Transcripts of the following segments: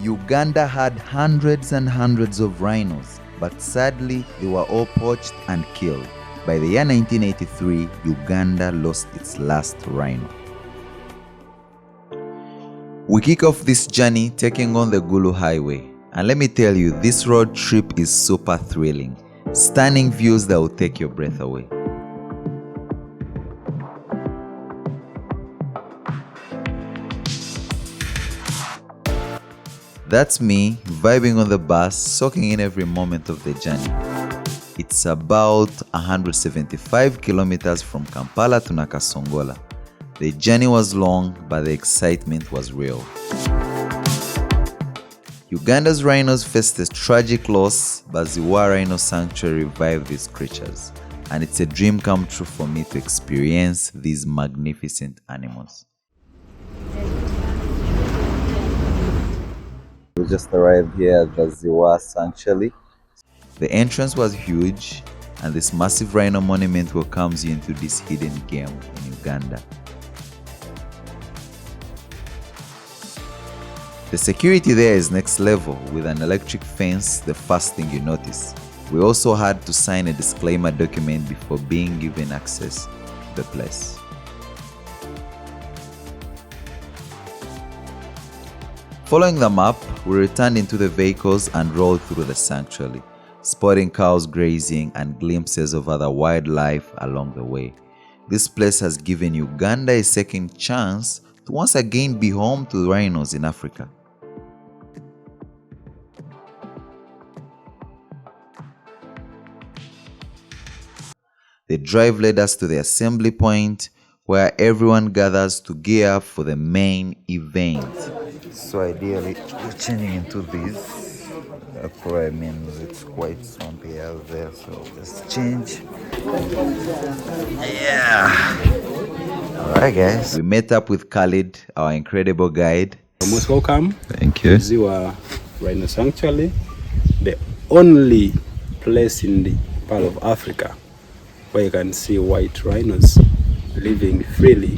Uganda had hundreds and hundreds of rhinos, but sadly they were all poached and killed. By the year 1983, Uganda lost its last rhino. We kick off this journey taking on the Gulu Highway, and let me tell you, this road trip is super thrilling. Stunning views that will take your breath away. That's me, vibing on the bus, soaking in every moment of the journey. It's about 175 kilometers from Kampala to Nakasongola. The journey was long, but the excitement was real. Uganda's rhinos faced a tragic loss, but Ziwa Rhino Sanctuary revived these creatures. And it's a dream come true for me to experience these magnificent animals. We just arrived here at the Ziwa Sanctuary. The entrance was huge, and this massive rhino monument welcomes you into this hidden gem in Uganda. The security there is next level with an electric fence, the first thing you notice. We also had to sign a disclaimer document before being given access to the place. Following the map, we returned into the vehicles and rolled through the sanctuary, spotting cows grazing and glimpses of other wildlife along the way. This place has given Uganda a second chance to once again be home to rhinos in Africa. The drive led us to the assembly point where everyone gathers to gear up for the main event. So ideally, we're changing into this. Probably means it's quite swampy out there, so let's change. Yeah! Alright guys, we met up with Khalid, our incredible guide. You're most welcome. Thank you. Ziwa Rhino Sanctuary, the only place in the part of Africa where you can see white rhinos living freely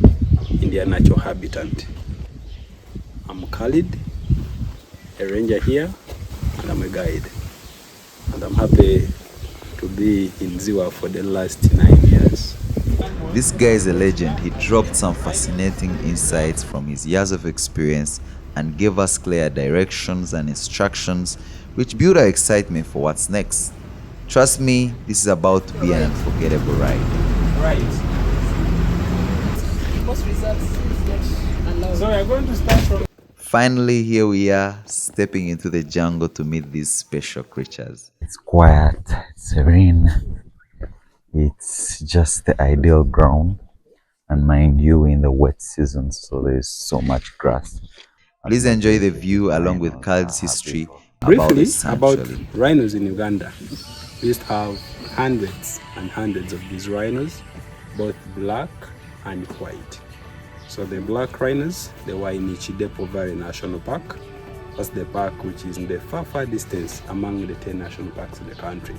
in their natural habitat. I'm Khalid, a ranger here, and I'm a guide. And I'm happy to be in Zziwa for the last 9 years. This guy is a legend. He dropped some fascinating insights from his years of experience and gave us clear directions and instructions which build our excitement for what's next. Trust me, this is about to be an unforgettable ride. Right. So we're going to start from... Finally, here we are, stepping into the jungle to meet these special creatures. It's quiet, it's serene. It's just the ideal ground, and mind you, in the wet season, so there's so much grass. Please enjoy the view along with Khalid's history Briefly about rhinos in Uganda. We used to have hundreds and hundreds of these rhinos, both black and white. So the black rhinos, they were in Ichidepo Valley National Park. That's the park which is in the far distance among the 10 national parks in the country.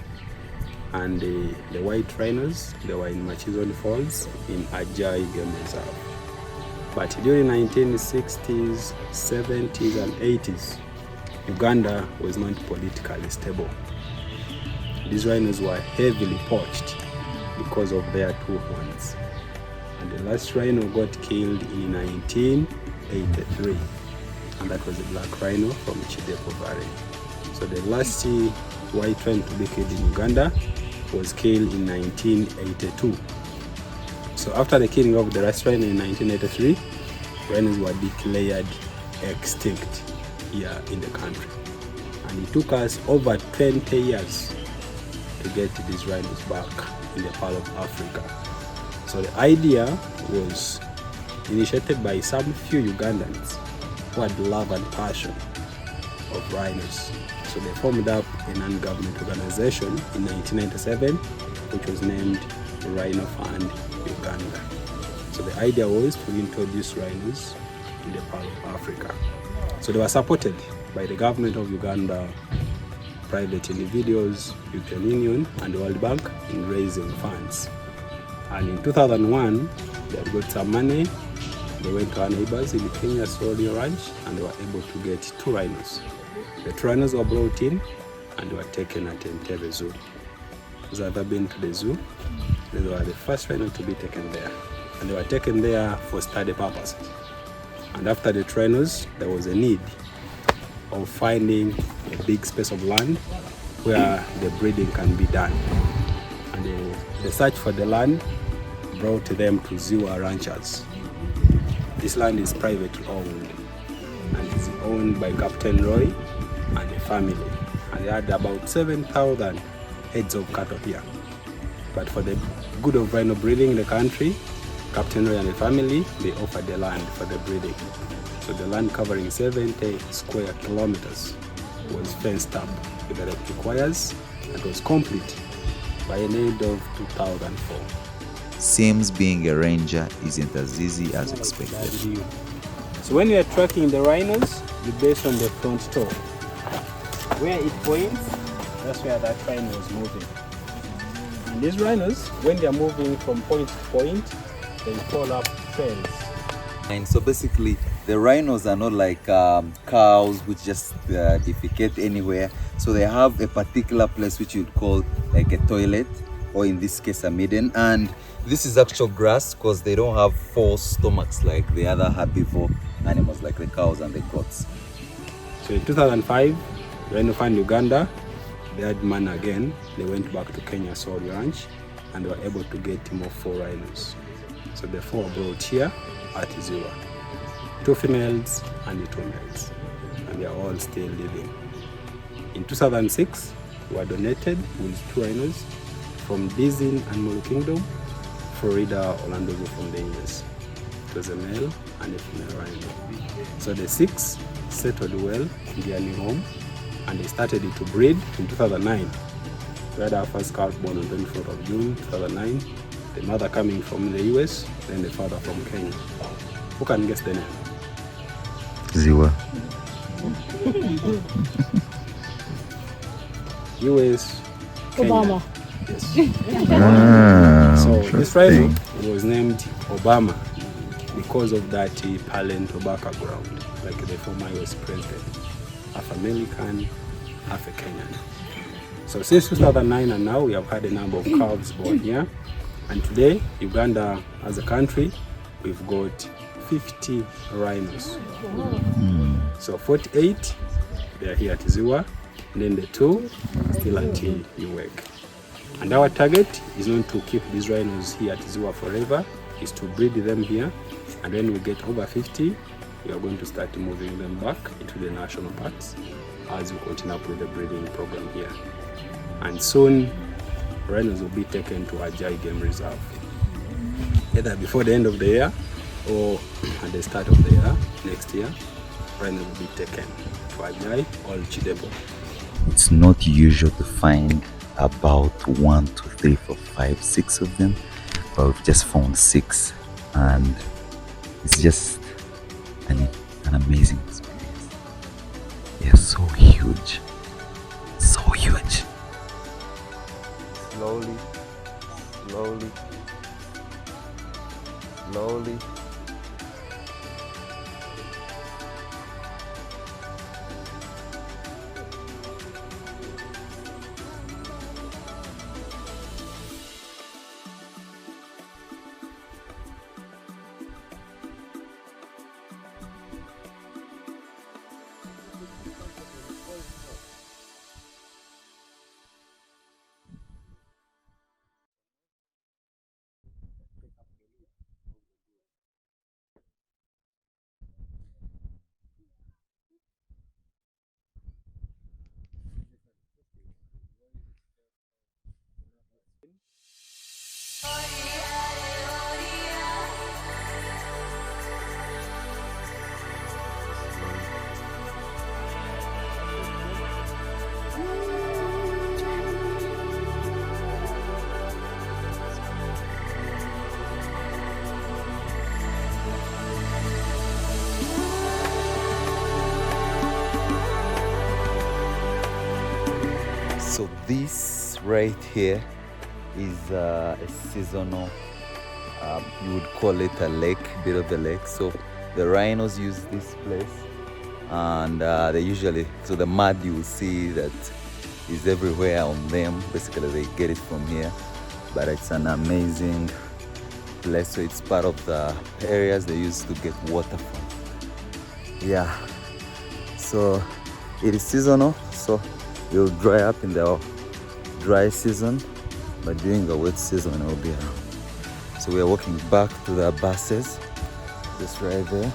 And the white rhinos, they were in Machizoni Falls in Ajai Game Reserve. But during 1960s, 70s and 80s, Uganda was not politically stable. These rhinos were heavily poached because of their two horns. And the last rhino got killed in 1983. And that was a black rhino from Ichidepo Valley. So the last white rhino to be killed in Uganda was killed in 1982. So after the killing of the last rhino in 1983, rhinos were declared extinct here in the country. And it took us over 20 years to get these rhinos back in the part of Africa. So the idea was initiated by some few Ugandans who had love and passion of rhinos. So they formed up a non-government organization in 1997, which was named Rhino Fund Uganda. So the idea was to introduce rhinos in the part of Africa. So they were supported by the government of Uganda, private individuals, European Union, and the World Bank in raising funds. And in 2001, they had got some money they went to our neighbors in Kenya Sorio Ranch and they were able to get 2 rhinos. The 2 rhinos were brought in and they were taken at Entebbe Zoo. Who's ever been to the zoo? They were the first rhino to be taken there. And they were taken there for study purposes. And after the rhinos, there was a need of finding a big space of land where the breeding can be done. And the search for the land brought them to Ziwa ranchers. This land is privately owned and it's owned by Captain Roy and the family. And they had about 7,000 heads of cattle here. But for the good of rhino breeding in the country, Captain Roy and the family, they offered the land for the breeding. So the land covering 70 square kilometers was fenced up with electric wires and was complete by the end of 2004. Seems being a ranger isn't as easy as expected. So when you are tracking the rhinos, you base on the front toe. Where it points, that's where that rhino is moving. And these rhinos, when they are moving from point to point, they follow up trails. And so basically, the rhinos are not like cows which just defecate anywhere. So they have a particular place which you'd call like a toilet, or in this case a midden. And this is actual grass because they don't have 4 stomachs like the other herbivore animals like the cows and the goats. So in 2005, Rhino Fund Uganda, they had man again. They went back to Kenya Sorio Ranch and they were able to get more 4 rhinos. So the 4 were brought here at Zziwa. 2 females and 2 males. And they are all still living. In 2006, we were donated with 2 rhinos from Dizin Animal Kingdom, Florida, Orlando Zoo from the US. It was a male and a female rhino. So the 6 settled well in their new home and they started to breed in 2009. We had our first calf born on 24th of June 2009. The mother coming from the US, then the father from Kenya. Who can guess the name? Zziwa. US, Kenya. Obama. Yes. So this rhino was named Obama because of that parental background, like the former US president, half American, half a Kenyan. So since 2009 and now, we have had a number of calves born here. And today, Uganda as a country, we've got 50 rhinos. So 48, they are here at Zziwa, and then the 2 still at Uwek. And our target is not to keep these rhinos here at Zziwa forever, is to breed them here. And when we get over 50, we are going to start moving them back into the national parks as we continue up with the breeding program here. And soon, rhinos will be taken to Ajai Game Reserve, either before the end of the year or at the start of the year, next year. Rhinos will be taken to Ajai or Chidebo. It's not usual to find about 1, 2, 3, 4, 5, 6 of them, but we've just found 6, and it's just an amazing experience. They're so huge, so huge. Slowly, slowly, slowly. So this right here is a seasonal you would call it a lake, bit of a lake. So the rhinos use this place, and they usually, so the mud you will see that is everywhere on them. Basically, they get it from here, but it's an amazing place. So it's part of the areas they use to get water from. Yeah, so it is seasonal, so it will dry up in the dry season, but during the wet season it will be around. So we are walking back to the buses, just right there,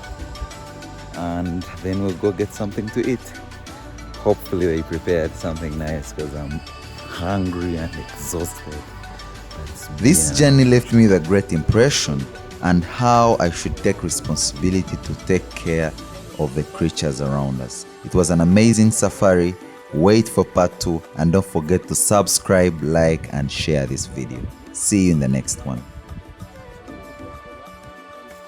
and then we'll go get something to eat. Hopefully they prepared something nice because I'm hungry and exhausted. This journey left me with a great impression and how I should take responsibility to take care of the creatures around us. It was an amazing safari. Wait for part 2 and don't forget to subscribe, like and share this video. See you in the next one.